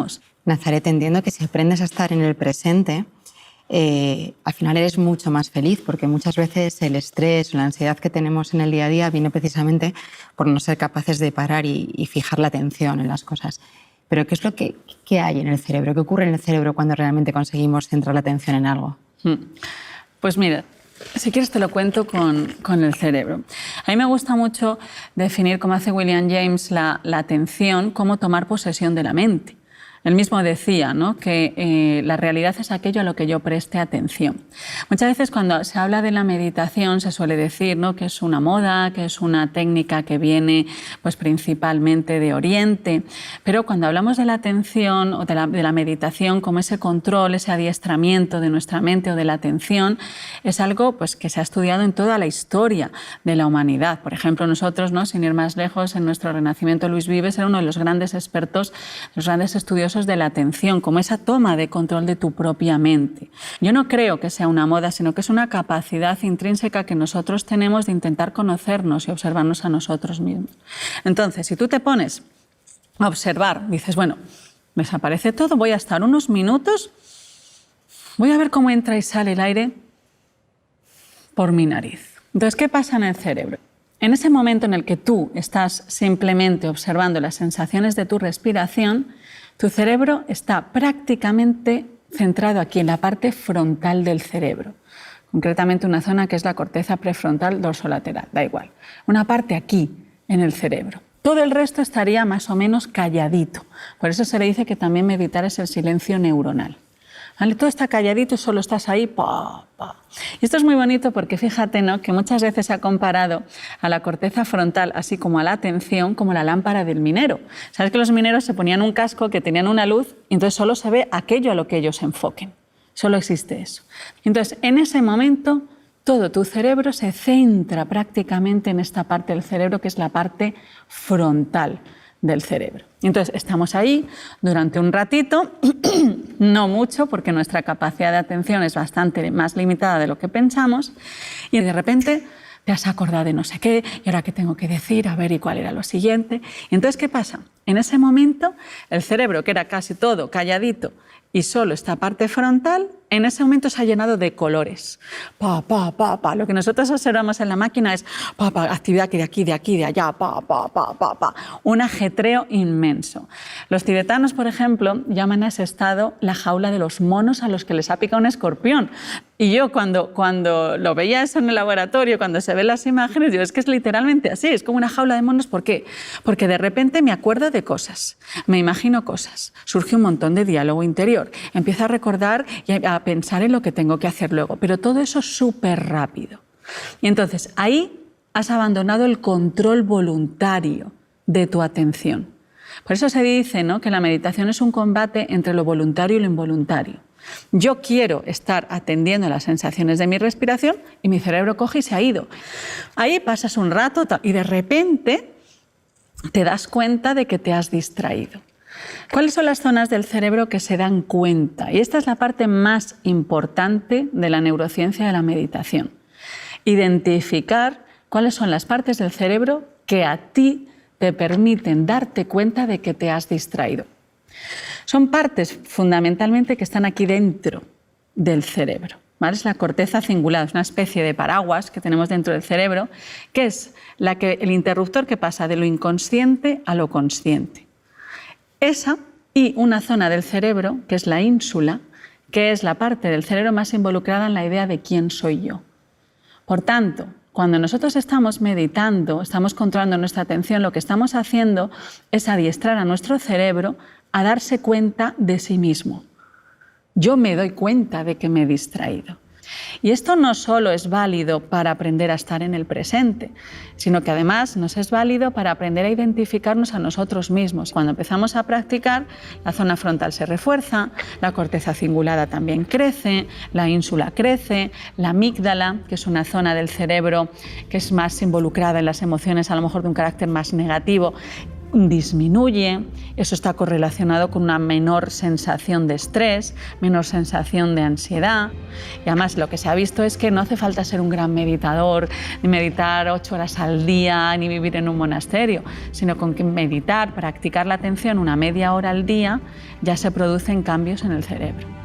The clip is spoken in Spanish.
estamos. Nazaret, entiendo que si aprendes a estar en el presente, al final eres mucho más feliz, porque muchas veces el estrés o la ansiedad que tenemos en el día a día viene precisamente por no ser capaces de parar y fijar la atención en las cosas. Pero ¿qué es lo que hay en el cerebro? ¿Qué ocurre en el cerebro cuando realmente conseguimos centrar la atención en algo? Pues mira, si quieres te lo cuento con el cerebro. A mí me gusta mucho definir, como hace William James, la atención como tomar posesión de la mente. Él mismo decía, ¿no?, que la realidad es aquello a lo que yo preste atención. Muchas veces cuando se habla de la meditación se suele decir, ¿no?, que es una moda, que es una técnica que viene pues, principalmente de Oriente, pero cuando hablamos de la atención o de la meditación como ese control, ese adiestramiento de nuestra mente o de la atención, es algo pues, que se ha estudiado en toda la historia de la humanidad. Por ejemplo, nosotros, ¿no?, sin ir más lejos, en nuestro Renacimiento Luis Vives era uno de los grandes expertos, los grandes estudiosos de la atención, como esa toma de control de tu propia mente. Yo no creo que sea una moda, sino que es una capacidad intrínseca que nosotros tenemos de intentar conocernos y observarnos a nosotros mismos. Entonces, si tú te pones a observar, dices, bueno, me desaparece todo, voy a estar unos minutos, voy a ver cómo entra y sale el aire por mi nariz. Entonces, ¿qué pasa en el cerebro? En ese momento en el que tú estás simplemente observando las sensaciones de tu respiración, tu cerebro está prácticamente centrado aquí en la parte frontal del cerebro, concretamente una zona que es la corteza prefrontal dorsolateral, da igual, una parte aquí en el cerebro. Todo el resto estaría más o menos calladito, por eso se le dice que también meditar es el silencio neuronal. ¿Vale? Todo está calladito y solo estás ahí, pa, pa. Y esto es muy bonito porque fíjate, ¿no?, que muchas veces se ha comparado a la corteza frontal, así como a la atención, como la lámpara del minero. Sabes que los mineros se ponían un casco que tenían una luz y entonces solo se ve aquello a lo que ellos se enfoquen. Solo existe eso. Entonces, en ese momento, todo tu cerebro se centra prácticamente en esta parte del cerebro que es la parte frontal del cerebro. Entonces estamos ahí durante un ratito, no mucho porque nuestra capacidad de atención es bastante más limitada de lo que pensamos, y de repente te has acordado de no sé qué, y ahora qué tengo que decir, a ver, y cuál era lo siguiente. Y entonces, ¿qué pasa? En ese momento el cerebro, que era casi todo calladito y solo esta parte frontal, en ese momento se ha llenado de colores. Pa, pa, pa, pa. Lo que nosotros observamos en la máquina es pa, pa, actividad que de aquí, de allá, pa, pa, pa, pa, pa. Un ajetreo inmenso. Los tibetanos, por ejemplo, llaman a ese estado la jaula de los monos a los que les ha picado un escorpión. Y yo cuando lo veía eso en el laboratorio, cuando se ven las imágenes, digo, es que es literalmente así, es como una jaula de monos. ¿Por qué? Porque de repente me acuerdo de cosas, me imagino cosas, surge un montón de diálogo interior, empiezo a recordar y a pensar en lo que tengo que hacer luego, pero todo eso súper rápido. Y entonces ahí has abandonado el control voluntario de tu atención. Por eso se dice, ¿no?, que la meditación es un combate entre lo voluntario y lo involuntario. Yo quiero estar atendiendo a las sensaciones de mi respiración y mi cerebro coge y se ha ido. Ahí pasas un rato y de repente te das cuenta de que te has distraído. ¿Cuáles son las zonas del cerebro que se dan cuenta? Y esta es la parte más importante de la neurociencia de la meditación. Identificar cuáles son las partes del cerebro que a ti te permiten darte cuenta de que te has distraído. Son partes fundamentalmente que están aquí dentro del cerebro, ¿vale? Es la corteza cingulada, es una especie de paraguas que tenemos dentro del cerebro, que es el interruptor que pasa de lo inconsciente a lo consciente. Esa y una zona del cerebro, que es la ínsula, que es la parte del cerebro más involucrada en la idea de quién soy yo. Por tanto, cuando nosotros estamos meditando, estamos controlando nuestra atención, lo que estamos haciendo es adiestrar a nuestro cerebro a darse cuenta de sí mismo. Yo me doy cuenta de que me he distraído. Y esto no solo es válido para aprender a estar en el presente, sino que además nos es válido para aprender a identificarnos a nosotros mismos. Cuando empezamos a practicar, la zona frontal se refuerza, la corteza cingulada también crece, la ínsula crece, la amígdala, que es una zona del cerebro que es más involucrada en las emociones, a lo mejor de un carácter más negativo, disminuye, eso está correlacionado con una menor sensación de estrés, menor sensación de ansiedad. Y además lo que se ha visto es que no hace falta ser un gran meditador, ni meditar 8 horas al día, ni vivir en un monasterio, sino con que meditar, practicar la atención una media hora al día, ya se producen cambios en el cerebro.